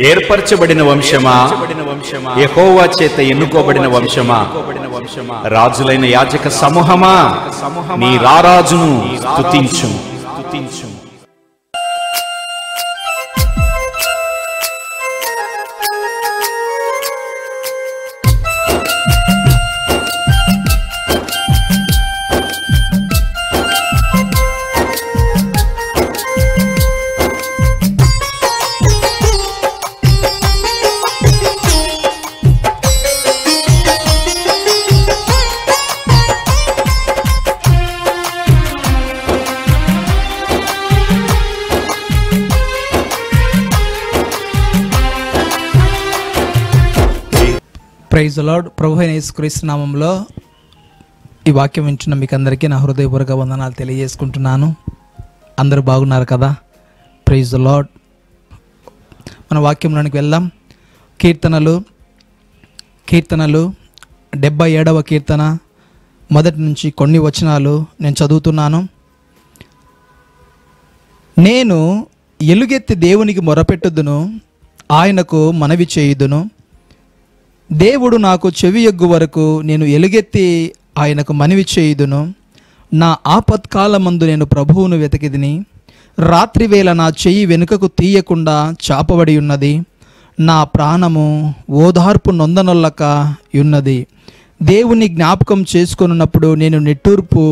ఏర్పరచబడిన వంశమా, యెహోవా చేత ఎన్నుకోబడిన వంశమా, రాజులైన యాజక సమూహమా, నీ రారాజును స్తుతించు. Praise the Lord. ప్రభు అయిన యేసుక్రీస్తు నామములో ఈ వాక్యం వింటున్న మీకు అందరికీ నా హృదయపూర్వక వందనాలు తెలియజేసుకుంటున్నాను. అందరూ బాగున్నారు కదా? Praise the Lord. మన వాక్యంలోనికి వెళ్దాం. కీర్తనలు 77వ కీర్తన మొదటి నుంచి కొన్ని వచనాలు నేను చదువుతున్నాను. నేను ఎలుగెత్తి దేవునికి మొరపెట్టుదును, ఆయనకు మనవి చేయుదును. దేవుడు నాకు చెవి యొగ్గు వరకు నేను ఎలుగెత్తి ఆయనకు మనవి చేయుదును. నా ఆపత్కాలమందు నేను ప్రభువును వెతికిదిని. రాత్రివేళ నా చెయ్యి వెనుకకు తీయకుండా చాపబడి ఉన్నది. నా ప్రాణము ఓదార్పు నొందనొల్లక ఉన్నది. దేవుని జ్ఞాపకం చేసుకొనున్నప్పుడు నేను నిట్టూర్పు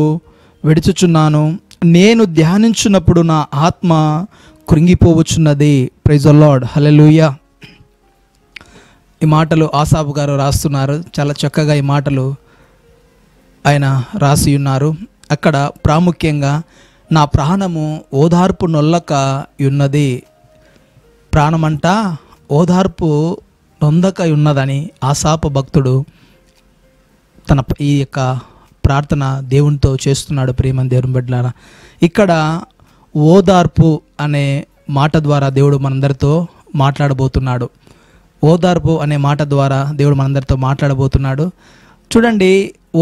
విడుచుచున్నాను. నేను ధ్యానించున్నప్పుడు నా ఆత్మ కృంగిపోవచ్చున్నది. Praise the Lord. హల్లెలూయా. ఈ మాటలు ఆసాపు గారు రాస్తున్నారు. చాలా చక్కగా ఈ మాటలు ఆయన రాసి ఉన్నారు. అక్కడ ప్రాముఖ్యంగా నా ప్రాణము ఓదార్పు నొల్లక ఉన్నది. ప్రాణమంట ఓదార్పు నొందక ఉన్నదని ఆసాపు భక్తుడు తన ఈ యొక్క ప్రార్థన దేవునితో చేస్తున్నాడు. ప్రియమైన దేవుని బిడ్డలారా, ఇక్కడ ఓదార్పు అనే మాట ద్వారా దేవుడు మనందరితో మాట్లాడబోతున్నాడు. ఓదార్పు అనే మాట ద్వారా దేవుడు మనందరితో మాట్లాడబోతున్నాడు. చూడండి,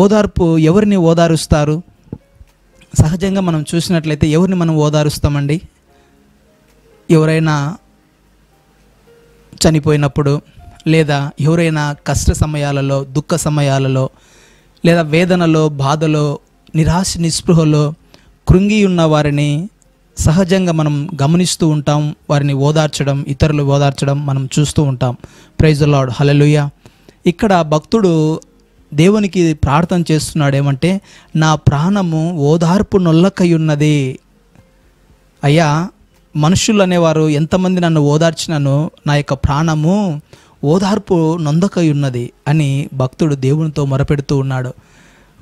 ఓదార్పు ఎవరిని ఓదారుస్తారు? సహజంగా మనం చూసినట్లయితే ఎవరిని మనం ఓదారుస్తామండి? ఎవరైనా చనిపోయినప్పుడు, లేదా ఎవరైనా కష్ట సమయాలలో, దుఃఖ సమయాలలో, లేదా వేదనలో, బాధలో, నిరాశ నిస్పృహలో కృంగి ఉన్న వారిని సహజంగా మనం గమనిస్తూ ఉంటాం. వారిని ఓదార్చడం, ఇతరులు ఓదార్చడం మనం చూస్తూ ఉంటాం. Praise the Lord. హల్లెలూయా. ఇక్కడ భక్తుడు దేవునికి ప్రార్థన చేస్తున్నాడు. ఏమంటే, నా ప్రాణము ఓదార్పు నొల్లకై ఉన్నది. అయ్యా, మనుషులు అనేవారు ఎంతమంది నన్ను ఓదార్చినను నా యొక్క ప్రాణము ఓదార్పు నొందకై ఉన్నది అని భక్తుడు దేవునితో మొరపెడుతూ ఉన్నాడు.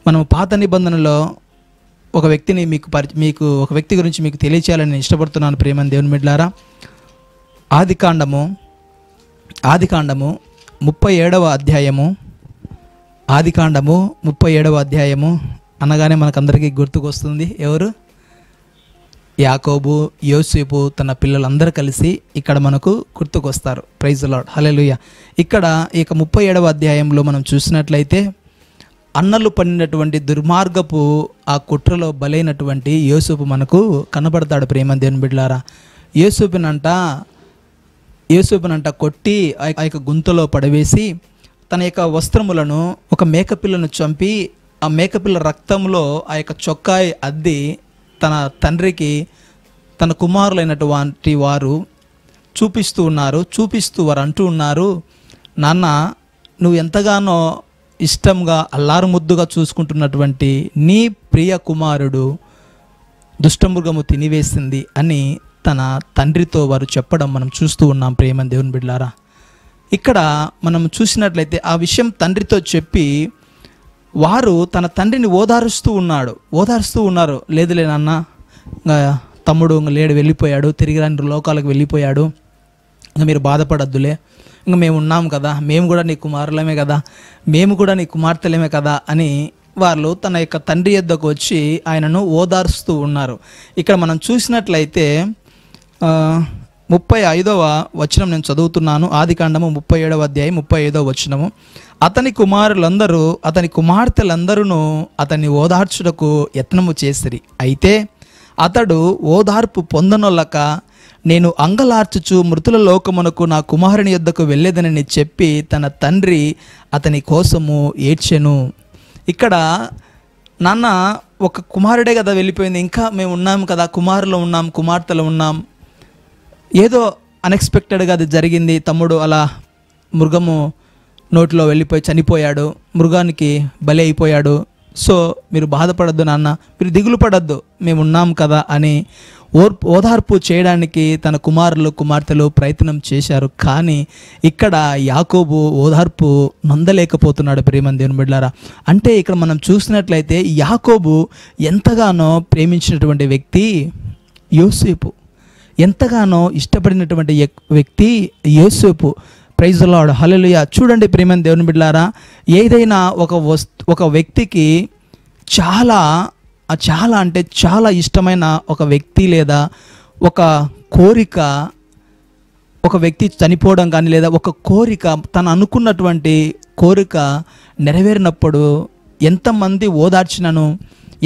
మనం పాత నిబంధనలో ఒక వ్యక్తిని మీకు ఒక వ్యక్తి గురించి మీకు తెలియచేయాలని నేను ఇష్టపడుతున్నాను. ప్రియమైన దేవుని బిడ్డలారా, ఆదికాండము 37వ అధ్యాయము. ఆదికాండము 37వ అధ్యాయము అనగానే మనకందరికీ గుర్తుకొస్తుంది ఎవరు? యాకోబు, యోసేపు, తన పిల్లలందరూ కలిసి ఇక్కడ మనకు గుర్తుకొస్తారు. Praise the Lord. హల్లెలూయా. ఇక్కడ ఇక 37వ అధ్యాయంలో మనం చూసినట్లయితే అన్నలు పడినటువంటి దుర్మార్గపు ఆ కుట్రలో బలైనటువంటి యోసేపు మనకు కనబడతాడు. ప్రేమ దేవుని బిడ్డలారా, యోసేపునంట కొట్టి ఆ యొక్క గుంతలో పడవేసి తన యొక్క వస్త్రములను ఒక మేకపిల్లను చంపి ఆ మేకపిల్ల రక్తంలో ఆ యొక్క చొక్కాయి అద్ది తన తండ్రికి తన కుమారులైనటువంటి వారు చూపిస్తూ వారు అంటూ ఉన్నారు, నాన్న, నువ్వు ఎంతగానో ఇష్టంగా అల్లారు ముద్దుగా చూసుకుంటున్నటువంటి నీ ప్రియ కుమారుడు దుష్టమృగము తినివేసింది అని తన తండ్రితో వారు చెప్పడం మనం చూస్తూ ఉన్నాం. ప్రేమ దేవుని బిడ్డలారా, ఇక్కడ మనం చూసినట్లయితే ఆ విషయం తండ్రితో చెప్పి వారు తన తండ్రిని ఓదారుస్తూ ఉన్నారు. లేదులే నాన్న, తమ్ముడు లేడు, వెళ్ళిపోయాడు, తిరిగి రాని లోకాలకు వెళ్ళిపోయాడు, ఇంకా మీరు బాధపడద్దులే, ఇంకా మేము ఉన్నాం కదా, మేము కూడా నీ కుమారులమే కదా, మేము కూడా నీ కుమార్తెలమే కదా అని వాళ్ళు తన యొక్క తండ్రి యొద్దకు వచ్చి ఆయనను ఓదార్స్తూ ఉన్నారు. ఇక్కడ మనం చూసినట్లయితే 35వ వచనం నేను చదువుతున్నాను. ఆదికాండము 37వ అధ్యాయం 35వ వచనము. అతని కుమార్తెలందరూ అతన్ని ఓదార్చుటకు యత్నము చేసిరి. అయితే అతడు ఓదార్పు పొందనొల్లక నేను అంగలార్చుచు మృతుల లోకమునకు నా కుమారుని యొద్దకు వెళ్ళేదనని చెప్పి తన తండ్రి అతని కోసము ఏడ్చెను. ఇక్కడ నాన్న ఒక కుమారుడే కదా వెళ్ళిపోయింది, ఇంకా మేము ఉన్నాం కదా, కుమారులు ఉన్నాం, కుమార్తెలు ఉన్నాం, ఏదో అన్ఎక్స్పెక్టెడ్గా అది జరిగింది, తమ్ముడు అలా మృగము నోటిలో వెళ్ళిపోయి చనిపోయాడు, మృగానికి బలి అయిపోయాడు, సో మీరు బాధపడద్దు నాన్న, మీరు దిగులు పడద్దు, మేము ఉన్నాం కదా అని ఓదార్పు చేయడానికి తన కుమారులు కుమార్తెలు ప్రయత్నం చేశారు. కానీ ఇక్కడ యాకోబు ఓదార్పు నొందలేకపోతున్నాడు. ప్రేమని దేవుని బిడ్డలారా, అంటే ఇక్కడ మనం చూసినట్లయితే యాకోబు ఎంతగానో ప్రేమించినటువంటి వ్యక్తి యోసేపు, ఎంతగానో ఇష్టపడినటువంటి వ్యక్తి యోసేపు. ప్రైజ్ ది లార్డ్, హల్లెలూయా. చూడండి ప్రేమని దేవుని బిడ్డలారా, ఏదైనా ఒక వ్యక్తికి చాలా అంటే చాలా ఇష్టమైన ఒక వ్యక్తి లేదా ఒక కోరిక, ఒక వ్యక్తి చనిపోవడం కానీ లేదా ఒక కోరిక, తను అనుకున్నటువంటి కోరిక నెరవేరినప్పుడు ఎంతమంది ఓదార్చినను,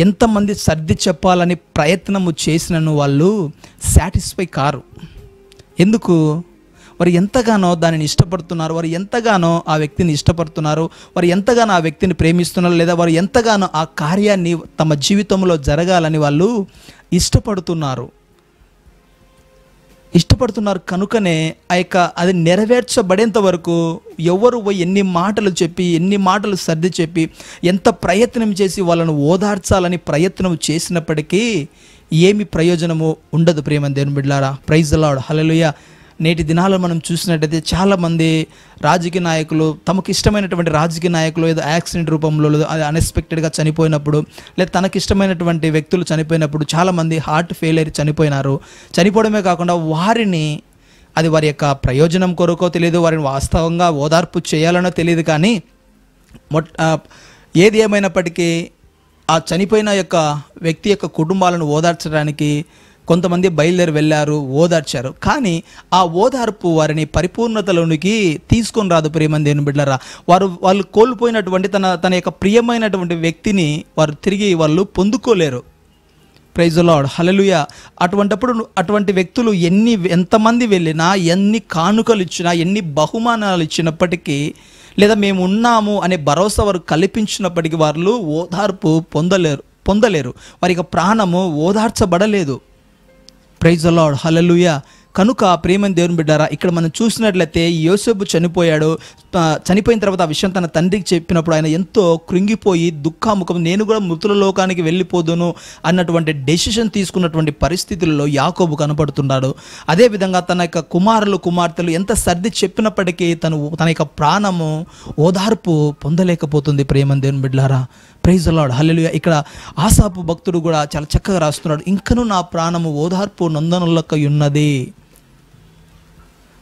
ఎంతమంది సర్ది చెప్పాలని ప్రయత్నము చేసినను వాళ్ళు సాటిస్ఫై కారు. ఎందుకు? వారు ఎంతగానో దానిని ఇష్టపడుతున్నారు, వారు ఎంతగానో ఆ వ్యక్తిని ఇష్టపడుతున్నారు, వారు ఎంతగానో ఆ వ్యక్తిని ప్రేమిస్తున్నారు, లేదా వారు ఎంతగానో ఆ కార్యాన్ని తమ జీవితంలో జరగాలని వాళ్ళు ఇష్టపడుతున్నారు కనుకనే అది నెరవేర్చబడేంత వరకు ఎవరు ఎన్ని మాటలు చెప్పి, ఎన్ని మాటలు సర్ది చెప్పి, ఎంత ప్రయత్నం చేసి వాళ్ళను ఓదార్చాలని ప్రయత్నం చేసినప్పటికీ ఏమి ప్రయోజనము ఉండదు. ప్రేమని దేవుని బిడ్డలారా, ప్రైజ్ ది లార్డ్, హల్లెలూయా. నేటి దినాల్లో మనం చూసినట్టయితే చాలామంది రాజకీయ నాయకులు, తమకు ఇష్టమైనటువంటి రాజకీయ నాయకులు ఏదో యాక్సిడెంట్ రూపంలో అది అన్ఎక్స్పెక్టెడ్గా చనిపోయినప్పుడు, లేదా తనకిష్టమైనటువంటి వ్యక్తులు చనిపోయినప్పుడు, చాలామంది హార్ట్ ఫెయిల్ చనిపోయినారు. చనిపోవడమే కాకుండా వారిని, అది వారి యొక్క ప్రయోజనం కొరకో తెలియదు, వారిని వాస్తవంగా ఓదార్పు చేయాలనో తెలియదు, కానీ ఏది ఏమైనప్పటికీ ఆ చనిపోయిన యొక్క వ్యక్తి యొక్క కుటుంబాలను ఓదార్చడానికి కొంతమంది బయలుదేరి వెళ్ళారు, ఓదార్చారు. కానీ ఆ ఓదార్పు వారిని పరిపూర్ణతలోనికి తీసుకొని రాదు. ప్రేమని దేవుని బిడ్డలారా, వాళ్ళు కోల్పోయినటువంటి తన యొక్క ప్రియమైనటువంటి వ్యక్తిని వారు తిరిగి పొందుకోలేరు. ప్రైజ్ ది లార్డ్, హల్లెలూయా. అటువంటి వ్యక్తులు ఎంతమంది వెళ్ళినా, ఎన్ని కానుకలు ఇచ్చినా, ఎన్ని బహుమానాలు ఇచ్చినప్పటికీ, లేదా మేము ఉన్నాము అనే భరోసా వారు కల్పించినప్పటికీ వాళ్ళు ఓదార్పు పొందలేరు. వారి యొక్క ప్రాణము ఓదార్చబడలేదు. ప్రైజ్ ది లార్డ్, హల్లెలూయా. కనుక ప్రేమని దేవుని బిడ్డారా, ఇక్కడ మనం చూసినట్లయితే యోసేపు చనిపోయిన తర్వాత ఆ విషయం తన తండ్రికి చెప్పినప్పుడు ఆయన ఎంతో కృంగిపోయి దుఃఖాముఖం, నేను కూడా మృతుల లోకానికి వెళ్ళిపోదును అన్నటువంటి డెసిషన్ తీసుకున్నటువంటి పరిస్థితుల్లో యాకోబు కనపడుతున్నాడు. అదేవిధంగా తన యొక్క కుమారులు కుమార్తెలు ఎంత సర్ది చెప్పినప్పటికీ తన యొక్క ప్రాణము ఓదార్పు పొందలేకపోతుంది. ప్రేమని దేవుని బిడ్డలారా, ప్రైజ్ ది లార్డ్, హల్లెలూయా. ఇక్కడ ఆసాపు భక్తుడు కూడా చాలా చక్కగా రాస్తున్నాడు, ఇంకను నా ప్రాణము ఓదార్పు నొందనులకై ఉన్నది,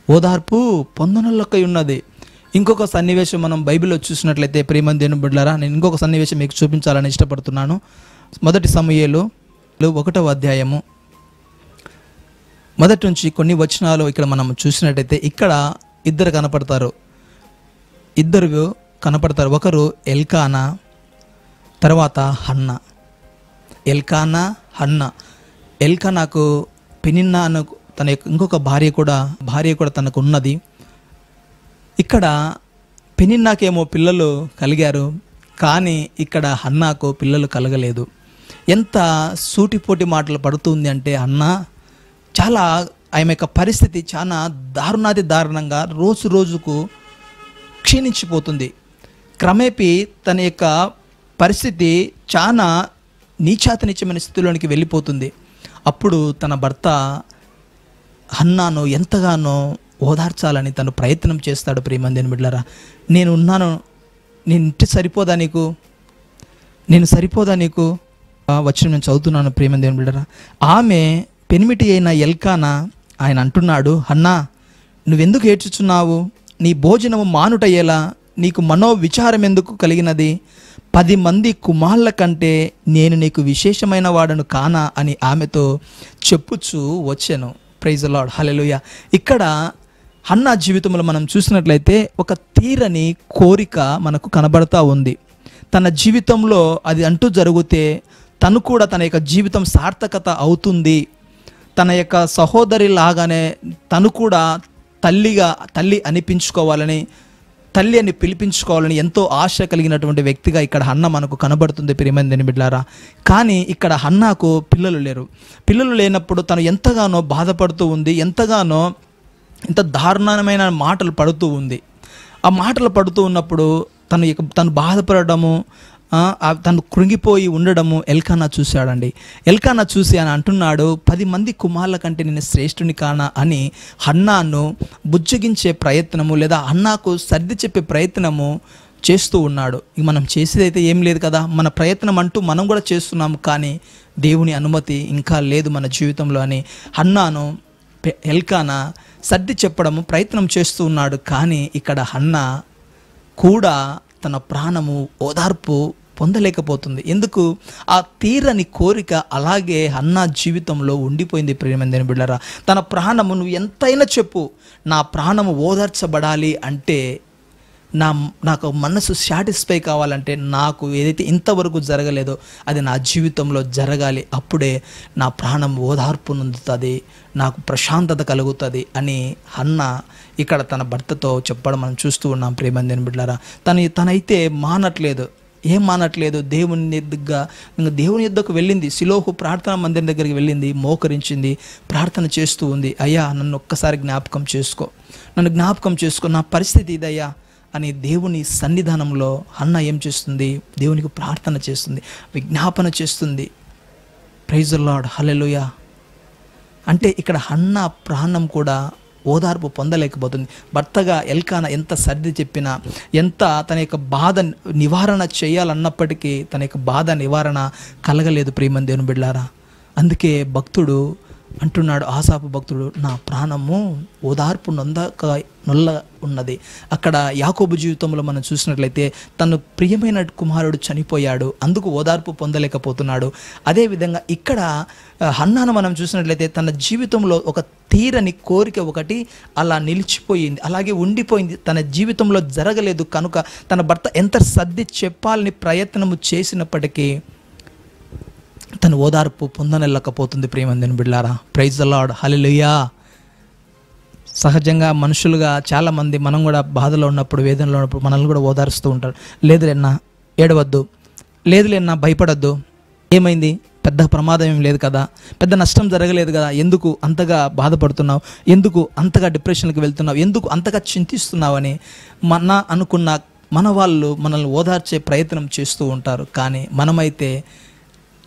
ఓదార్పు పొందనులకై ఉన్నది. ఇంకొక సన్నివేశం మనం బైబిల్లో చూసినట్లయితే ప్రేమని దేవుని బిడ్డలారా, నేను ఇంకొక సన్నివేశం మీకు చూపించాలని ఇష్టపడుతున్నాను. 1 సమూయేలు 1వ అధ్యాయము మొదటి నుంచి కొన్ని వచనాలు ఇక్కడ మనం చూసినట్టయితే ఇక్కడ ఇద్దరు కనపడతారు. ఒకరు ఎల్కానా, తర్వాత హన్నా. ఎల్కానాకు పెనిన్నా అను తన ఇంకొక భార్య కూడా తనకు ఉన్నది. ఇక్కడ పెనిన్నాకేమో పిల్లలు కలిగారు, కానీ ఇక్కడ హన్నాకు పిల్లలు కలగలేదు. ఎంత సూటిపోటి మాటలు పడుతుంది అంటే హన్నా చాలా, ఆమె యొక్క పరిస్థితి చాలా దారుణంగా రోజు రోజుకు క్షీణించిపోతుంది. క్రమేపీ తన యొక్క పరిస్థితి చాలా నీచాతనిచ్చమైన స్థితిలోనికి వెళ్ళిపోతుంది. అప్పుడు తన భర్త హన్నాను ఎంతగానో ఓదార్చాలని తను ప్రయత్నం చేస్తాడు. ప్రేమని దేవుని బిడ్డలారా, నేను ఉన్నాను, నేను సరిపోదా నీకు వచ్చిన నేను చదువుతున్నాను. ప్రేమని దేవుని బిడ్డలారా, ఆమె పెనిమిటి అయిన ఎల్కానా ఆయన అంటున్నాడు, హన్నా నువ్వెందుకు ఏడ్చుచున్నావు? నీ భోజనము మానుటయ్యేలా నీకు మనోవిచారం ఎందుకు కలిగినది? 10 మంది కుమార్ల కంటే నేను నీకు విశేషమైన వాడను కానా అని ఆమెతో చెప్పుచూ వచ్చాను. Praise the Lord, hallelujah. ఇక్కడ హన్నా జీవితంలో మనం చూసినట్లయితే ఒక తీరని కోరిక మనకు కనబడతా ఉంది. తన జీవితంలో అది అంటూ జరిగితే తను కూడా తన యొక్క జీవితం సార్థకత అవుతుంది, తన యొక్క సహోదరి లాగానే తను కూడా తల్లి అనిపించుకోవాలని, తల్లి అని పిలిపించుకోవాలని ఎంతో ఆశ కలిగినటువంటి వ్యక్తిగా ఇక్కడ హన్న మనకు కనబడుతుంది ప్రియమైన దేవుని బిడ్డలారా. కానీ ఇక్కడ హన్నాకు పిల్లలు లేరు. పిల్లలు లేనప్పుడు తను ఎంతగానో బాధపడుతూ ఉంది, ఎంతగానో ఇంత దారుణమైన మాటలు పడుతూ ఉంది. ఆ మాటలు పడుతూ ఉన్నప్పుడు తను బాధపడము, తను కృంగిపోయి ఉండడము ఎల్కానా చూశాడండి. ఎల్కానా చూసి అని అంటున్నాడు, 10 మంది కుమారుల కంటే నేను శ్రేష్ఠుని కానా అని హన్నాను బుజ్జగించే ప్రయత్నము లేదా హన్నాకు సర్ది చెప్పే ప్రయత్నము చేస్తూ ఉన్నాడు. ఇక మనం చేసేదైతే ఏం లేదు కదా, మన ప్రయత్నం అంటూ మనం కూడా చేస్తున్నాము, కానీ దేవుని అనుమతి ఇంకా లేదు మన జీవితంలో అని హన్నాను ఎల్కానా సర్ది చెప్పడము ప్రయత్నం చేస్తూ ఉన్నాడు. కానీ ఇక్కడ హన్నా కూడా తన ప్రాణము ఓదార్పు పొందలేకపోతుంది. ఎందుకు? ఆ తీరని కోరిక అలాగే హన్నా జీవితంలో ఉండిపోయింది ప్రియమైన దేవుని బిడ్డలారా. తన ప్రాణము, నువ్వు ఎంతైనా చెప్పు, నా ప్రాణము ఓదార్చబడాలి అంటే, నాకు మనసు సాటిస్ఫై కావాలంటే, నాకు ఏదైతే ఇంతవరకు జరగలేదో అది నా జీవితంలో జరగాలి, అప్పుడే నా ప్రాణం ఓదార్పు నొందుతుంది, నాకు ప్రశాంతత కలుగుతుంది అని హన్నా ఇక్కడ తన భర్తతో చెప్పడం మనం చూస్తూ ఉన్నాం ప్రియమైన దేవుని బిడ్డలారా. తనైతే మానట్లేదు. ఏం మానట్లేదు? దేవుని యొద్దకు వెళ్ళింది, సిలోహు ప్రార్థనా మందిరం దగ్గరికి వెళ్ళింది, మోకరించింది, ప్రార్థన చేస్తూ ఉంది. అయ్యా, నన్ను ఒక్కసారి జ్ఞాపకం చేసుకో, నా పరిస్థితి ఇదయ్యా అని దేవుని సన్నిధానంలో హన్నా ఏం చేస్తుంది? దేవునికి ప్రార్థన చేస్తుంది, విజ్ఞాపన చేస్తుంది. ప్రైజ్ ది లార్డ్, హల్లెలూయా. అంటే ఇక్కడ హన్నా ప్రాణం కూడా ఓదార్పు పొందలేకపోతుంది. భర్తగా ఎల్కానా ఎంత సర్ది చెప్పినా, ఎంత తన యొక్క బాధ నివారణ చేయాలన్నప్పటికీ తన యొక్క బాధ నివారణ కలగలేదు ప్రియమైన దేవుని బిడ్డలారా. అందుకే భక్తుడు అంటున్నాడు, ఆసాపు భక్తుడు, నా ప్రాణము ఓదార్పు నొల్ల ఉన్నది. అక్కడ యాకోబు జీవితంలో మనం చూసినట్లయితే తను ప్రియమైన కుమారుడు చనిపోయాడు, అందుకు ఓదార్పు పొందలేకపోతున్నాడు. అదేవిధంగా ఇక్కడ హన్నాను మనం చూసినట్లయితే తన జీవితంలో ఒక తీరని కోరిక ఒకటి అలా నిలిచిపోయింది, అలాగే ఉండిపోయింది, తన జీవితంలో జరగలేదు. కనుక తన భర్త ఎంత సర్ది చెప్పాలని ప్రయత్నము చేసినప్పటికీ తను ఓదార్పు పొందనెళ్ళకపోతుంది ప్రియమైన దేవుని బిడ్డలారా. ప్రైజ్ ది లార్డ్, హల్లెలూయా. సహజంగా మనుషులుగా చాలామంది మనం కూడా బాధలో ఉన్నప్పుడు, వేదనలో ఉన్నప్పుడు మనల్ని కూడా ఓదారుస్తూ ఉంటారు. లేదులేనా, ఏడవద్దు, లేదులేనా, భయపడద్దు, ఏమైంది, పెద్ద ప్రమాదం ఏం లేదు కదా, పెద్ద నష్టం జరగలేదు కదా, ఎందుకు అంతగా బాధపడుతున్నావు, ఎందుకు అంతగా డిప్రెషన్కి వెళ్తున్నావు, ఎందుకు అంతగా చింతిస్తున్నావు అని అనుకున్న మన వాళ్ళు మనల్ని ఓదార్చే ప్రయత్నం చేస్తూ ఉంటారు. కానీ మనమైతే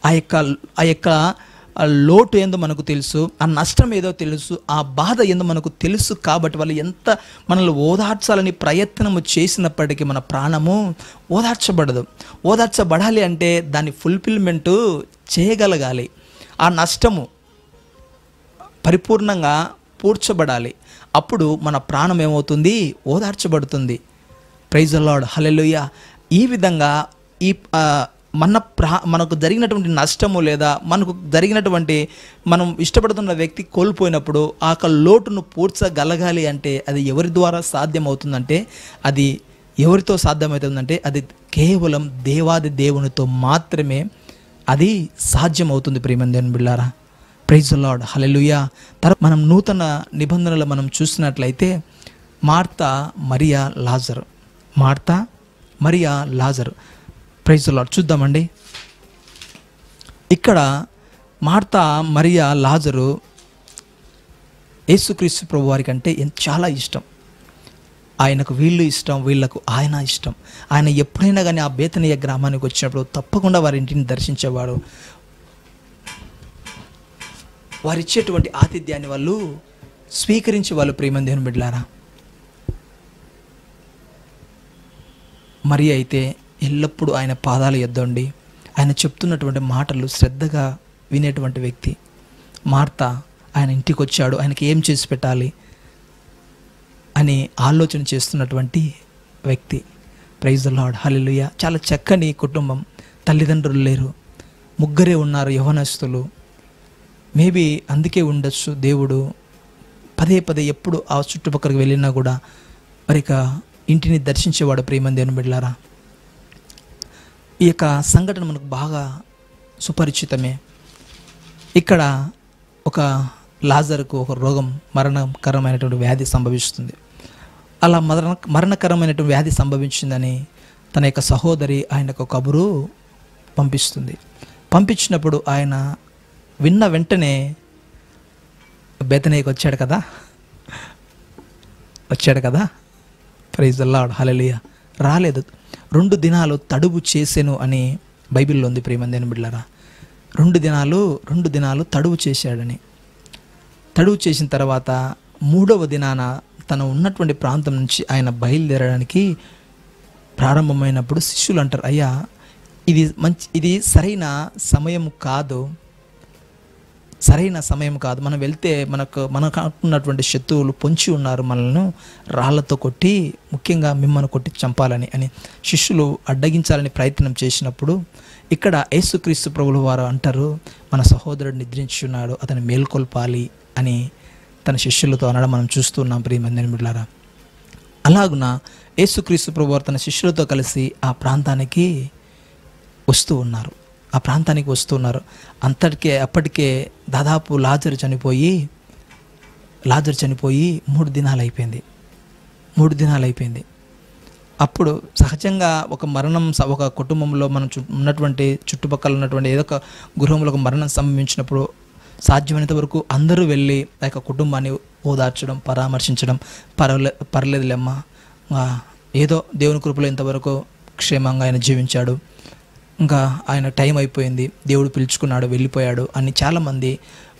ఆ యొక్క లోటు ఏందో మనకు తెలుసు, ఆ నష్టం ఏదో తెలుసు, ఆ బాధ ఏందో మనకు తెలుసు. కాబట్టి వాళ్ళు ఎంత మనల్ని ఓదార్చాలని ప్రయత్నము చేసినప్పటికీ మన ప్రాణము ఓదార్చబడాలి అంటే దాని ఫుల్ఫిల్మెంటు చేయగలగాలి. ఆ నష్టము పరిపూర్ణంగా పూడ్చబడాలి. అప్పుడు మన ప్రాణం ఏమవుతుంది? ఓదార్చబడుతుంది. Praise the Lord, hallelujah. ఈ విధంగా మనకు జరిగినటువంటి నష్టము లేదా మనకు జరిగినటువంటి మనం ఇష్టపడుతున్న వ్యక్తి కోల్పోయినప్పుడు ఆ లోటును పూడ్చగలగాలి అంటే అది ఎవరి ద్వారా సాధ్యమవుతుందంటే, అది ఎవరితో సాధ్యమవుతుందంటే అది కేవలం దేవాది దేవునితో మాత్రమే అది సాధ్యమవుతుంది ప్రియమైన దేవుని బిడ్డలారా. Praise the Lord, hallelujah. మనం నూతన నిబంధనలు మనం చూసినట్లయితే మార్తా, మరియా, లాజరు. Praise the Lord. చూద్దామండి. ఇక్కడ మార్తా, మరియా, లాజరు యేసుక్రీస్తు ప్రభు వారికి అంటే చాలా ఇష్టం. ఆయనకు వీళ్ళు ఇష్టం, వీళ్ళకు ఆయన ఇష్టం. ఆయన ఎప్పుడైనా కానీ ఆ బేతనీయ గ్రామానికి వచ్చినప్పుడు తప్పకుండా వారి ఇంటిని దర్శించేవాడు. వారిచ్చేటువంటి ఆతిథ్యాన్ని వాళ్ళు స్వీకరించి వాళ్ళు ప్రియమైన దేవుని బిడ్డలారా. మరి అయితే ఎల్లప్పుడూ ఆయన పాదాల యొద్దండి ఆయన చెప్తున్నటువంటి మాటలు శ్రద్ధగా వినేటువంటి వ్యక్తి. మార్తా ఆయన ఇంటికి వచ్చాడు, ఆయనకి ఏం చేసి పెట్టాలి అని ఆలోచన చేస్తున్నటువంటి వ్యక్తి. ప్రైజ్ ది లార్డ్, హల్లెలూయా. చాలా చక్కని కుటుంబం, తల్లిదండ్రులు లేరు, 3 ఉన్నారు యవ్వనస్తులు. మేబీ అందుకే ఉండొచ్చు దేవుడు పదే ఎప్పుడు ఆ చుట్టుపక్కలకి వెళ్ళినా కూడా మరిక ఇంటిని దర్శించేవాడు ప్రియమైన దేవుని బిడ్డలారా. ఈ యొక్క సంఘటన మనకు బాగా సుపరిచితమే. ఇక్కడ ఒక లాజరుకు ఒక రోగం, మరణకరమైనటువంటి వ్యాధి సంభవిస్తుంది. అలా మరణకరమైనటువంటి వ్యాధి సంభవించిందని తన యొక్క సహోదరి ఆయనకు కబురు పంపిస్తుంది. పంపించినప్పుడు ఆయన విన్న వెంటనే బేతనీకి వచ్చాడు కదా. ప్రైజ్ ది లార్డ్, హల్లెలూయా. రాలేదు. 2 దినాలు తడువు చేసెను అని బైబిల్లో ఉంది ప్రియమందేని బిడ్డలారా. 2 దినాలు తడువు చేశాడని. తడువు చేసిన తర్వాత 3వ దినాన తను ఉన్నటువంటి ప్రాంతం నుంచి ఆయన బయలుదేరడానికి ప్రారంభమైనప్పుడు శిష్యులు అంటారు, అయ్యా ఇది సరైన సమయం కాదు, మనం వెళ్తే మనకు ఉన్నటువంటి శత్రువులు పొంచి ఉన్నారు, మనల్ని రాళ్లతో కొట్టి, ముఖ్యంగా మిమ్మల్ని కొట్టి చంపాలని అని శిష్యులు అడ్డగించాలని ప్రయత్నం చేసినప్పుడు ఇక్కడ యేసుక్రీస్తు ప్రభువుల వారు అంటారు, మన సహోదరుడు నిద్రించున్నాడు, అతను మేల్కొల్పాలి అని తన శిష్యులతో అనడం మనం చూస్తున్నాం ప్రియమందిని బిడ్డలారా. అలాగున యేసుక్రీస్తు ప్రభువారు తన శిష్యులతో కలిసి ఆ ప్రాంతానికి వస్తూ ఉన్నారు. అప్పటికే దాదాపు లాజరు చనిపోయి 3 దినాలు అయిపోయింది. అప్పుడు సహజంగా ఒక మరణం, ఒక కుటుంబంలో మనం ఉన్నటువంటి చుట్టుపక్కల ఉన్నటువంటి ఏదో ఒక గృహంలో ఒక మరణం సంభవించినప్పుడు సాధ్యమైనంత వరకు అందరూ వెళ్ళి ఆ యొక్క కుటుంబాన్ని ఓదార్చడం, పరామర్శించడం, పర్లేదులేమ్మా, ఏదో దేవుని కృపలో ఇంతవరకు క్షేమంగా ఆయన జీవించాడు, ఇంకా ఆయన టైం అయిపోయింది, దేవుడు పిలుచుకున్నాడు, వెళ్ళిపోయాడు అని చాలామంది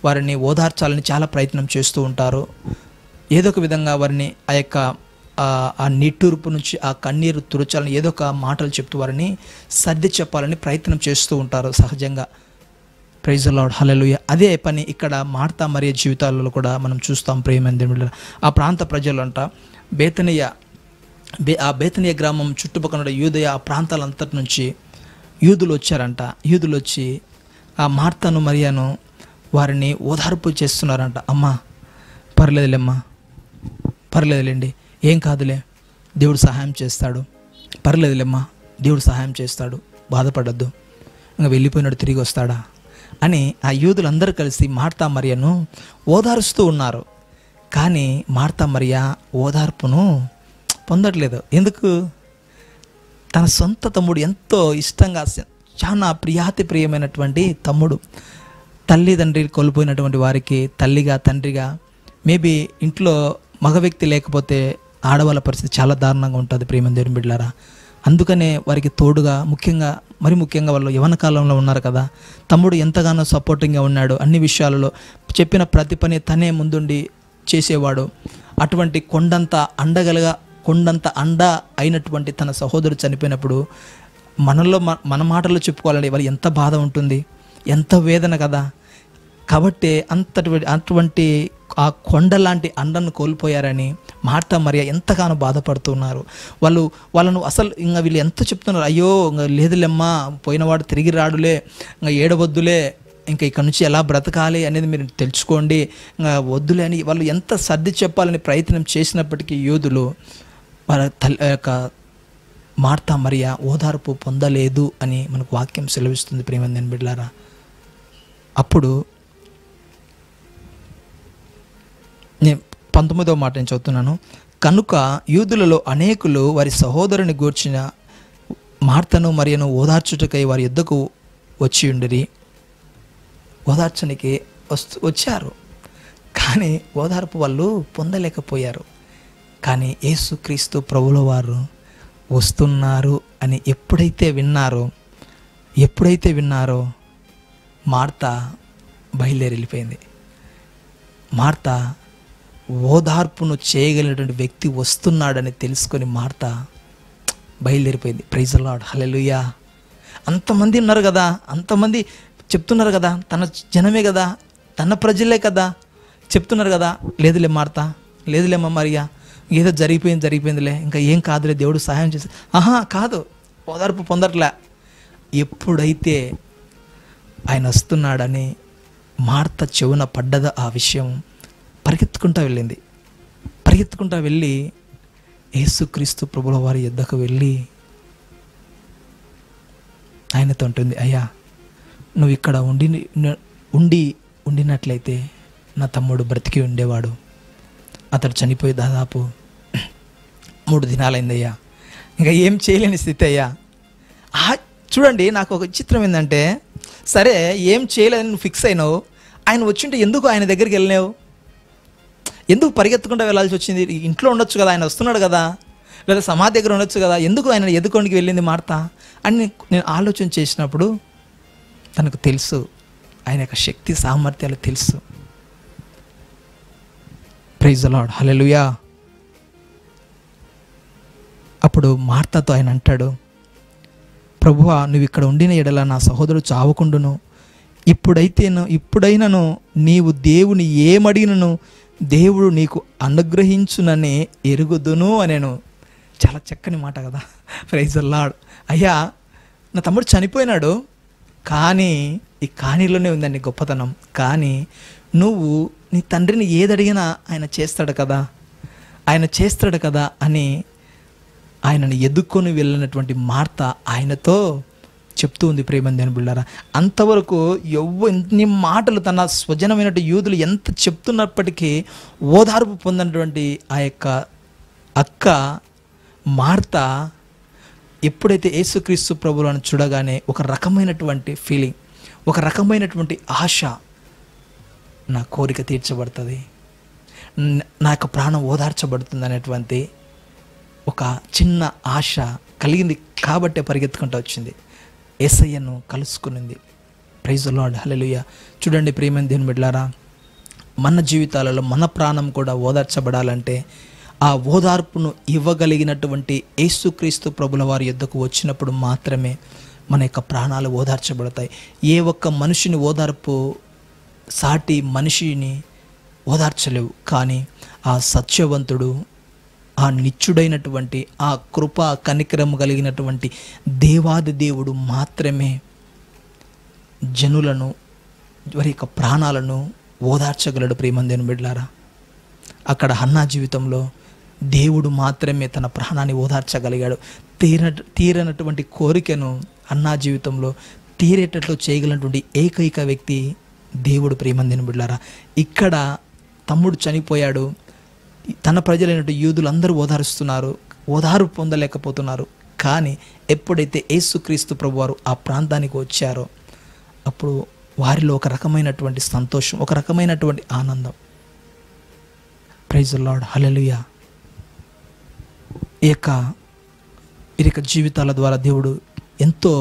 వారిని ఓదార్చాలని చాలా ప్రయత్నం చేస్తూ ఉంటారు. ఏదో ఒక విధంగా వారిని ఆ నిట్టూర్పు నుంచి ఆ కన్నీరు తుడచాలని ఏదో ఒక మాటలు చెప్తూ వారిని సర్ది చెప్పాలని ప్రయత్నం చేస్తూ ఉంటారు సహజంగా. ప్రైజ్ ది లార్డ్, హల్లెలూయా. అదే పని ఇక్కడ మార్తా మరియ జీవితాలలో కూడా మనం చూస్తాం ప్రియమైన. ఆ ప్రాంత ప్రజలు అంట బేతనియ గ్రామం చుట్టుపక్కల యూదయ ఆ ప్రాంతాలంతటి నుంచి యూదులు వచ్చారంట. యూదులు వచ్చి ఆ మార్తాను మరియను వారిని ఓదార్పు చేస్తున్నారంట. అమ్మా పర్లేదులేండి, ఏం కాదులే, దేవుడు సహాయం చేస్తాడు, పర్లేదులేమ్మా, దేవుడు సహాయం చేస్తాడు, బాధపడద్దు, ఇంకా వెళ్ళిపోయినాడు, తిరిగి వస్తాడా అని ఆ యూదులందరూ కలిసి మార్తా మరియను ఓదారుస్తూ ఉన్నారు. కానీ మార్తా మరియ ఓదార్పును పొందట్లేదు. ఎందుకు? తన సొంత తమ్ముడు, ఎంతో ఇష్టంగా, చాలా ప్రియమైనటువంటి తమ్ముడు, తల్లిదండ్రి కోల్పోయినటువంటి వారికి తల్లిగా, తండ్రిగా, మేబీ ఇంట్లో మగ వ్యక్తి లేకపోతే ఆడవాళ్ళ పరిస్థితి చాలా దారుణంగా ఉంటుంది ప్రియమైన దేవుని బిడ్డలారా. అందుకనే వారికి తోడుగా, ముఖ్యంగా వాళ్ళు యవ్వన కాలంలో ఉన్నారు కదా, తమ్ముడు ఎంతగానో సపోర్టింగ్గా ఉన్నాడు, అన్ని విషయాలలో చెప్పిన ప్రతి పని తనే ముందుండి చేసేవాడు. అటువంటి కొండంత అండ అయినటువంటి తన సహోదరుడు చనిపోయినప్పుడు మన మాటల్లో చెప్పుకోవాలండి, వాళ్ళు ఎంత బాధ ఉంటుంది, ఎంత వేదన కదా. కాబట్టి అటువంటి ఆ కొండలాంటి అండను కోల్పోయారని మార్తా మరియ ఎంతగానో బాధపడుతున్నారు. వాళ్ళను అసలు ఇంకా వీళ్ళు ఎంత చెప్తున్నారు, అయ్యో ఇంకా లేదులేమ్మా, పోయినవాడు తిరిగి రాడులే, ఇంకా ఏడవద్దులే, ఇంకా ఇక్కడ నుంచి ఎలా బ్రతకాలి అనేది మీరు తెలుసుకోండి, ఇంకా వద్దులే అని వాళ్ళు ఎంత సర్ది చెప్పాలని ప్రయత్నం చేసినప్పటికీ యూదులు వాళ్ళ యొక్క మార్తా మరియ ఓదార్పు పొందలేదు అని మనకు వాక్యం సెలవిస్తుంది ప్రియమైన బిడ్డలారా. అప్పుడు నేను 19వ మాట నేను చదువుతున్నాను. కనుక యూదులలో అనేకులు వారి సహోదరుని గూర్చిన మార్తను మరియను ఓదార్చుటకై వారి యుద్ధకు వచ్చి ఉండిరి. ఓదార్చనికి వచ్చారు, కానీ ఓదార్పు వాళ్ళు పొందలేకపోయారు. కానీ యేసుక్రీస్తు ప్రభుల వారు వస్తున్నారు అని ఎప్పుడైతే విన్నారో మార్తా బయలుదేరి వెళ్ళిపోయింది. మార్తా ఓదార్పును చేయగలిగినటువంటి వ్యక్తి వస్తున్నాడని తెలుసుకొని మార్తా బయలుదేరిపోయింది. ప్రైజ్ ది లార్డ్, హల్లెలూయా. అంతమంది ఉన్నారు కదా, అంతమంది చెప్తున్నారు కదా, తన జనమే కదా, తన ప్రజలే కదా, చెప్తున్నారు కదా, లేదులే మార్తా, లేదులేమ్మా మరియా, ఏదో జరిగిపోయిందిలే, ఇంకా ఏం కాదులే, దేవుడు సహాయం చేసి, కాదు, ఓదార్పు పొందట్లే. ఎప్పుడైతే ఆయన వస్తున్నాడని మార్త చెవున పడ్డదో ఆ విషయం పరిగెత్తుకుంటా వెళ్ళి యేసుక్రీస్తు ప్రభుల వారి యొద్దకు వెళ్ళి ఆయనతో ఉంటుంది, అయ్యా నువ్వు ఇక్కడ ఉండినట్లయితే నా తమ్ముడు బ్రతికి ఉండేవాడు, అతడు చనిపోయి దాదాపు 3 దినాలైందయ్యా, ఇంకా ఏం చేయలేని స్థితి అయ్యా. చూడండి, నాకు ఒక చిత్రం ఏంటంటే, సరే ఏం చేయలేదని నువ్వు ఫిక్స్ అయినావు, ఆయన వచ్చింటే ఎందుకు ఆయన దగ్గరికి వెళ్ళినావు? ఎందుకు పరిగెత్తకుండా వెళ్ళాల్సి వచ్చింది? ఇంట్లో ఉండొచ్చు కదా, ఆయన వస్తున్నాడు కదా, లేదా సమాధి దగ్గర ఉండొచ్చు కదా, ఎందుకు ఆయన ఎదుకోనికి వెళ్ళింది మార్త అని నేను ఆలోచన చేసినప్పుడు తనకు తెలుసు, ఆయన యొక్క శక్తి సామర్థ్యాలు తెలుసు. ప్రైజ్ ది లార్డ్, హల్లెలూయా. అప్పుడు మార్తతో ఆయన అంటాడు, ప్రభువా, నువ్వు ఇక్కడ ఉండిన ఎడల నా సహోదరుడు చావకుండును, ఇప్పుడైనను నీవు దేవుని ఏమడిగినను దేవుడు నీకు అనుగ్రహించునని ఎరుగుదును అనేను. చాలా చక్కని మాట కదా. Praise the Lord. అయ్యా, నా తమ్ముడు చనిపోయినాడు, కానీ ఈ కానీలోనే ఉందండి గొప్పతనం. కానీ నువ్వు నీ తండ్రిని ఏదడిగినా ఆయన చేస్తాడు కదా, ఆయన చేస్తాడు కదా అని ఆయనను ఎదుక్కొని వెళ్ళినటువంటి మార్త ఆయనతో చెప్తూ ఉంది. ప్రేమందేని బిళ్ళారా, అంతవరకు ఎన్ని మాటలు తన స్వజనమైన యూదులు ఎంత చెప్తున్నప్పటికీ ఓదార్పు పొందినటువంటి ఆ యొక్క అక్క మార్త ఎప్పుడైతే యేసుక్రీస్తు ప్రభువులను చూడగానే ఒక రకమైనటువంటి ఫీలింగ్, ఒక రకమైనటువంటి ఆశ, నా కోరిక తీర్చబడుతుంది, నా యొక్క ప్రాణం ఓదార్చబడుతుంది అనేటువంటి ఒక చిన్న ఆశ కలిగింది కాబట్టే పరిగెత్తుకుంటూ వచ్చింది, యేసయ్యను కలుసుకునింది. ప్రైజ్ ది లార్డ్, హల్లెలూయా. చూడండి ప్రియమైన దేవుని బిడ్డలారా, మన జీవితాలలో మన ప్రాణం కూడా ఓదార్చబడాలంటే ఆ ఓదార్పును ఇవ్వగలిగినటువంటి యేసుక్రీస్తు ప్రభుల వారి యొద్దకు వచ్చినప్పుడు మాత్రమే మన యొక్క ప్రాణాలు ఓదార్చబడతాయి. ఏ ఒక్క మనిషిని ఓదార్పు సాటి మనిషిని ఓదార్చలేవు, కానీ ఆ సత్యవంతుడు, ఆ నిత్యుడైనటువంటి, ఆ కృప కనికరము కలిగినటువంటి దేవాది దేవుడు మాత్రమే జనులను, వారి యొక్క ప్రాణాలను ఓదార్చగలడు. ప్రియమందేని బిడ్డలారా, అక్కడ హన్నా జీవితంలో దేవుడు మాత్రమే తన ప్రాణాన్ని ఓదార్చగలిగాడు. తీరనటువంటి కోరికను హన్నా జీవితంలో తీరేటట్లు చేయగలిగినటువంటి ఏకైక వ్యక్తి దేవుడు. ప్రియమందేని బిడ్డలారా, ఇక్కడ తమ్ముడు చనిపోయాడు, తన ప్రజలైనటువంటి యూదులు అందరూ ఓదారుస్తున్నారు, ఓదారు పొందలేకపోతున్నారు. కానీ ఎప్పుడైతే యేసుక్రీస్తు ప్రభువారు ఆ ప్రాంతానికి వచ్చారో అప్పుడు వారిలో ఒక రకమైనటువంటి సంతోషం, ఒక రకమైనటువంటి ఆనందం. Praise the Lord, hallelujah. ఈ యొక్క జీవితాల ద్వారా దేవుడు ఎంతో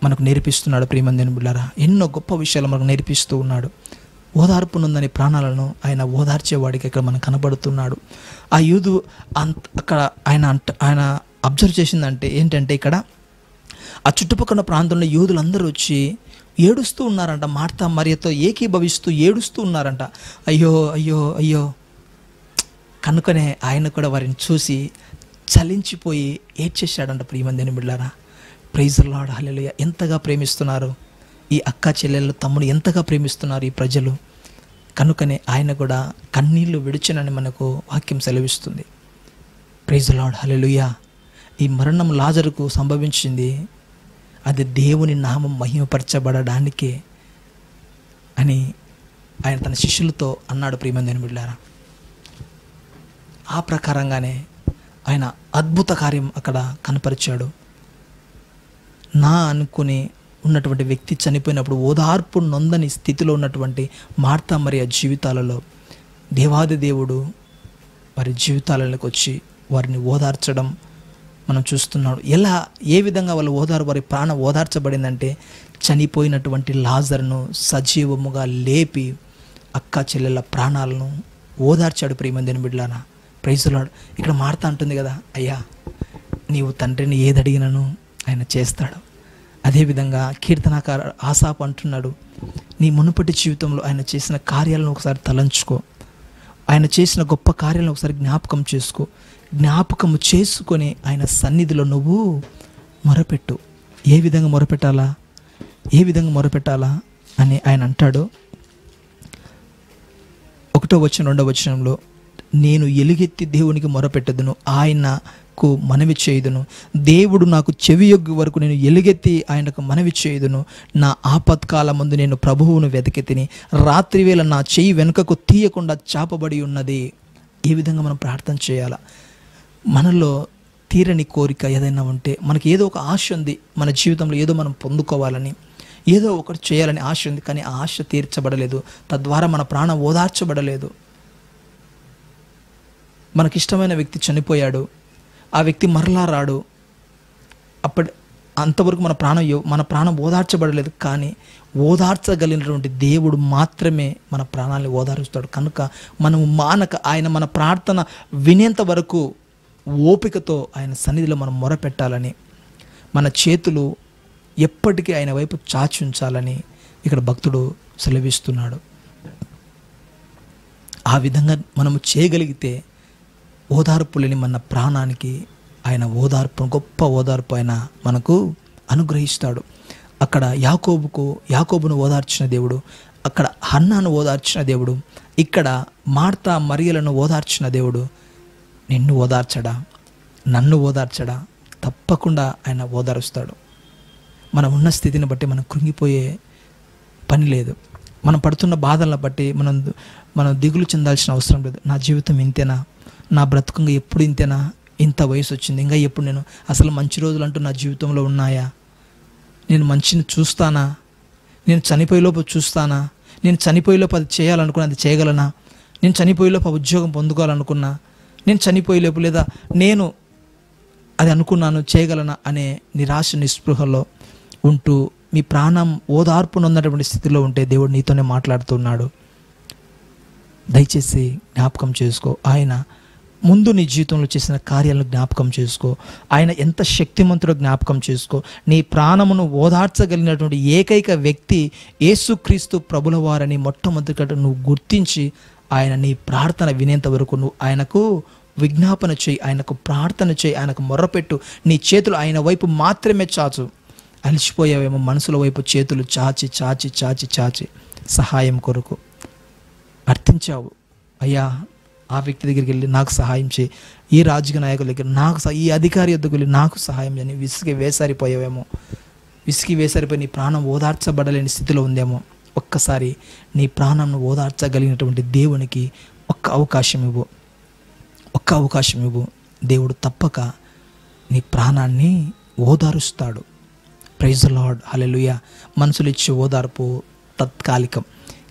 మనకు నేర్పిస్తున్నాడు. ప్రియమందేని బిడ్డలారా, ఎన్నో గొప్ప విషయాలు మనకు నేర్పిస్తూ ఉన్నాడు. ఓదార్పునుందని ప్రాణాలను ఆయన ఓదార్చేవాడికి ఇక్కడ మనకు కనబడుతున్నాడు. ఆ యూదు అక్కడ ఆయన అబ్జర్వ్ చేసిందంటే ఏంటంటే, ఇక్కడ ఆ చుట్టుపక్కల ప్రాంతంలో యూదులందరూ వచ్చి ఏడుస్తూ ఉన్నారంట, మార్తా మరియతో ఏకీభవిస్తూ ఏడుస్తూ ఉన్నారంట. అయ్యో అయ్యో అయ్యో. కనుకనే ఆయన కూడా వారిని చూసి చలించిపోయి ఏడ్చేశాడంట. ప్రియమందేని బిడ్డలారా, ప్రైజ్ ది లార్డ్, హల్లెలూయా. ఎంతగా ప్రేమిస్తున్నారు ఈ అక్క చెల్లెళ్ళు, తమ్ముడు ఎంతగా ప్రేమిస్తున్నారు ఈ ప్రజలు. కనుకనే ఆయన కూడా కన్నీళ్లు విడిచినని మనకు వాక్యం సెలవిస్తుంది. Praise the Lord, hallelujah. ఈ మరణం లాజరుకు సంభవించింది, అది దేవుని నామం మహిమపరచబడడానికే అని ఆయన తన శిష్యులతో అన్నాడు. ప్రియమందేని బిడ్డలారా, ఆ ప్రకారంగానే ఆయన అద్భుత కార్యం అక్కడ కనపరిచాడు. నా అనుకుని ఉన్నటువంటి వ్యక్తి చనిపోయినప్పుడు ఓదార్పు నొందని స్థితిలో ఉన్నటువంటి మార్తా మరియ జీవితాలలో దేవాది దేవుడు వారి జీవితాలలోకి వచ్చి వారిని ఓదార్చడం మనం చూస్తున్నాడు. ఏ విధంగా వారి ప్రాణం ఓదార్చబడిందంటే, చనిపోయినటువంటి లాజరును సజీవముగా లేపి అక్క చెల్లెళ్ళ ప్రాణాలను ఓదార్చాడు. ప్రియమందేని బిడ్డలారా, ప్రైజ్ ది లార్డ్. ఇక్కడ మార్తా అంటుంది కదా, అయ్యా నీవు తండ్రిని ఏదడిగినను ఆయన చేస్తాడు. అదేవిధంగా కీర్తనాకార ఆసాపు అంటున్నాడు, నీ మునుపటి జీవితంలో ఆయన చేసిన కార్యాలను ఒకసారి తలంచుకో, ఆయన చేసిన గొప్ప కార్యాలను ఒకసారి జ్ఞాపకం చేసుకో, జ్ఞాపకం చేసుకొని ఆయన సన్నిధిలో నువ్వు మొరపెట్టు. ఏ విధంగా మొరపెట్టాలా అని ఆయన అంటాడు. 1వ వచనం 2వ వచనంలో, నేను ఎలుగెత్తి దేవునికి మొరపెట్టదును, ఆయన ఆయనకు మనవి చేయుదును. దేవుడు నాకు చెవి యొగ్గు వరకు నేను ఎలుగెత్తి ఆయనకు మనవి చేయుదును. నా ఆపత్కాలమందు నేను ప్రభువును వెతికితిని, రాత్రివేళ నా చెయ్యి వెనుకకు తీయకుండా చాపబడి ఉన్నది. ఏ విధంగా మనం ప్రార్థన చేయాలా? మనలో తీరని కోరిక ఏదైనా ఉంటే, మనకి ఏదో ఒక ఆశ ఉంది, మన జీవితంలో ఏదో మనం పొందుకోవాలని, ఏదో ఒకటి చేయాలని ఆశ ఉంది, కానీ ఆ ఆశ తీర్చబడలేదు, తద్వారా మన ప్రాణం ఓదార్చబడలేదు. మనకిష్టమైన వ్యక్తి చనిపోయాడు, ఆ వ్యక్తి మరలా రాడు, అంతవరకు మన ప్రాణం ఓదార్చబడలేదు. కానీ ఓదార్చగలిగినటువంటి దేవుడు మాత్రమే మన ప్రాణాన్ని ఓదారుస్తాడు. కనుక మనము మానక ఆయన మన ప్రార్థన వినేంత వరకు ఓపికతో ఆయన సన్నిధిలో మనం మొరపెట్టాలని, మన చేతులు ఎప్పటికీ ఆయన వైపు చాచి ఉంచాలని ఇక్కడ భక్తుడు సెలవిస్తున్నాడు. ఆ విధంగా మనము చేయగలిగితే ఓదార్పు లేని మన ప్రాణానికి ఆయన గొప్ప ఓదార్పు ఆయన మనకు అనుగ్రహిస్తాడు. అక్కడ యాకోబును ఓదార్చిన దేవుడు, అక్కడ హన్నాను ఓదార్చిన దేవుడు, ఇక్కడ మార్తా మరియలను ఓదార్చిన దేవుడు నిన్ను ఓదార్చడా, నన్ను ఓదార్చడా? తప్పకుండా ఆయన ఓదారుస్తాడు. మనం ఉన్న స్థితిని బట్టి మనం కృంగిపోయే పని లేదు. మనం పడుతున్న బాధలను బట్టి మనం దిగులు చెందాల్సిన అవసరం లేదు. నా జీవితం ఇంతేనా, నా బ్రతుకంగా ఎప్పుడు ఇంతేనా, ఇంత వయసు వచ్చింది, ఇంకా ఎప్పుడు నేను అసలు మంచి రోజులు అంటూ నా జీవితంలో ఉన్నాయా, నేను మంచిని చూస్తానా, నేను చనిపోయేలోపు చూస్తానా, నేను చనిపోయేలోపు అది చేయాలనుకున్నా అది చేయగలనా, నేను చనిపోయేలోపు ఉద్యోగం పొందుకోవాలనుకున్నా, నేను చనిపోయేలోపు లేదా నేను అది అనుకున్నాను చేయగలనా అనే నిరాశ నిస్పృహలో ఉంటూ మీ ప్రాణం ఓదార్పునున్నటువంటి స్థితిలో ఉంటే దేవుడు నీతోనే మాట్లాడుతున్నాడు. దయచేసి జ్ఞాపకం చేసుకో, ఆయన ముందు నీ జీవితంలో చేసిన కార్యాలను జ్ఞాపకం చేసుకో, ఆయన ఎంత శక్తిమంతుడో జ్ఞాపకం చేసుకో. నీ ప్రాణమును ఓదార్చగలిగినటువంటి ఏకైక వ్యక్తి యేసుక్రీస్తు ప్రభుల వారని మొట్టమొదటిగా నువ్వు గుర్తించి ఆయన నీ ప్రార్థన వినేంత వరకు నువ్వు ఆయనకు విజ్ఞాపన చేయి, ఆయనకు ప్రార్థన చేయి, ఆయనకు మొర్రపెట్టు. నీ చేతులు ఆయన వైపు మాత్రమే చాచు. అలసిపోయావేమో మనసుల వైపు చేతులు చాచి చాచి చాచి చాచి సహాయం కొరకు అర్థించావు. అయ్యా ఆ వ్యక్తి దగ్గరికి వెళ్ళి నాకు సహాయం చేయి, ఈ రాజకీయ నాయకుల దగ్గర ఈ అధికారి వద్దకు వెళ్ళి నాకు సహాయం చేయని విసిగి వేసారిపోయావేమో. విసిగి వేసారిపోయి నీ ప్రాణం ఓదార్చబడలేని స్థితిలో ఉందేమో. ఒక్కసారి నీ ప్రాణంను ఓదార్చగలిగినటువంటి దేవునికి ఒక్క అవకాశం ఇవ్వు. దేవుడు తప్పక నీ ప్రాణాన్ని ఓదారుస్తాడు. ప్రైజ్ ది లార్డ్, హల్లెలూయా. మనుషులు ఇచ్చే ఓదార్పు తాత్కాలికం,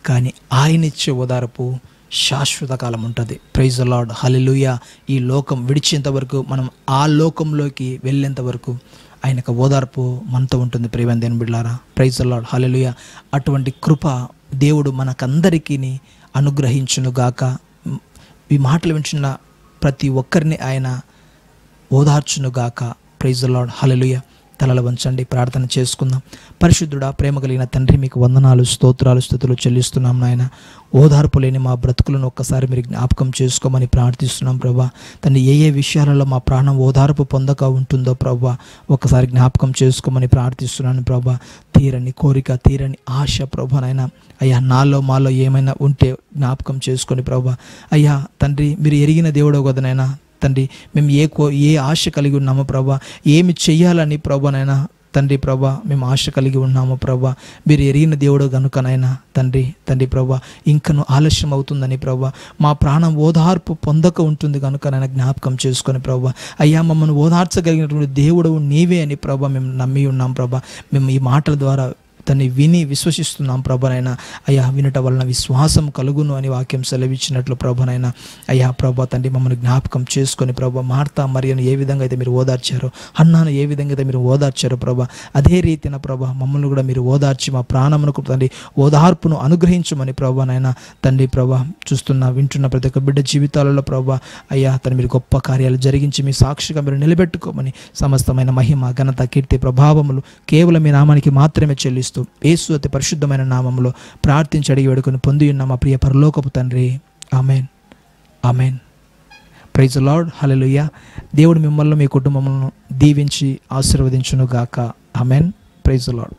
కానీ ఆయన ఇచ్చే ఓదార్పు శాశ్వత కాలం ఉంటుంది. Praise the Lord, hallelujah. ఈ లోకం విడిచేంత వరకు, మనం ఆ లోకంలోకి వెళ్ళేంత వరకు ఆయనకు ఓదార్పు మనతో ఉంటుంది. ప్రియమైన దేవుని బిడ్డలారా, ప్రైజ్ ది లార్డ్, హల్లెలూయా. అటువంటి కృప దేవుడు మనకందరికీ అనుగ్రహించునుగాక. ఈ మాటలు వింటున్న ప్రతి ఒక్కరిని ఆయన ఓదార్చునుగాక. ప్రైజ్ ది లార్డ్, హల్లెలూయా. తలలు వంచండి, ప్రార్థన చేసుకుందాం. పరిశుద్ధుడా, ప్రేమ కలిగిన తండ్రి, మీకు వందనాలు, స్తోత్రాలు, స్తుతులు చెల్లిస్తున్నాం నాయన. ఓదార్పు లేని మా బ్రతుకులను ఒక్కసారి మీరు జ్ఞాపకం చేసుకోమని ప్రార్థిస్తున్నాం ప్రభా. తండ్రి, ఏ విషయాలలో మా ప్రాణం ఓదార్పు పొందక ఉంటుందో ప్రభా ఒక్కసారి జ్ఞాపకం చేసుకోమని ప్రార్థిస్తున్నాను ప్రభా. తీరని కోరిక, తీరని ఆశ ప్రభానైనా అయ్యా, మాలో ఏమైనా ఉంటే జ్ఞాపకం చేసుకొని ప్రభా. అయ్యా తండ్రి, మీరు ఎరిగిన దేవుడో కదనైనా తండ్రి, మేము ఏ ఆశ కలిగి ఉన్నామో ప్రభా, ఏమి చెయ్యాలని ప్రభానైనా తండ్రి ప్రభా మేము ఆశ కలిగి ఉన్నాము ప్రభా. మీరు ఎరిగిన దేవుడు కనుకనైనా తండ్రి ప్రభా ఇంకను ఆలస్యం అవుతుందని ప్రభా, మా ప్రాణం ఓదార్పు పొందక ఉంటుంది కనుకనైనా జ్ఞాపకం చేసుకొని ప్రభా. అయ్యా, మమ్మల్ని ఓదార్చగలిగినటువంటి దేవుడు నీవే అని ప్రభా మేము నమ్మి ఉన్నాం ప్రభా. మేము ఈ మాటల ద్వారా దాన్ని విని విశ్వసిస్తున్నాం ప్రభనైనా. అయ్యా, వినట వలన విశ్వాసం కలుగును అని వాక్యం సెలవిచ్చినట్లు ప్రభనైనా. అయ్యా ప్రభా తండ్రి, మమ్మల్ని జ్ఞాపకం చేసుకొని ప్రభా, మార్తా మరియను ఏ విధంగా అయితే మీరు ఓదార్చారో, హన్నాను ఏ విధంగా అయితే మీరు ఓదార్చారో ప్రభా, అదే రీతిన ప్రభా మమ్మల్ని కూడా మీరు ఓదార్చి మా ప్రాణమునకు తండ్రి ఓదార్పును అనుగ్రహించమని ప్రభానైనా తండ్రి ప్రభా. వింటున్న ప్రతి ఒక్క బిడ్డ జీవితాలలో ప్రభా అయ్యా తను మీరు గొప్ప కార్యాలు జరిగించి మీ సాక్షిగా మీరు నిలబెట్టుకోమని సమస్తమైన మహిమ, ఘనత, కీర్తి, ప్రభావములు కేవలం మీ నామానికి మాత్రమే చెల్లిస్తూ యేసు అతి పరిశుద్ధమైన నామములో ప్రార్థించి అడిగి వేడుకొని పొంది ఉన్న మా ప్రియ పరలోకపు తండ్రి, amen, amen. Praise the Lord, hallelujah. దేవుడు మిమ్మల్ని మీ కుటుంబములను దీవించి ఆశీర్వదించును గాక. ఆమెన్. Praise the lord.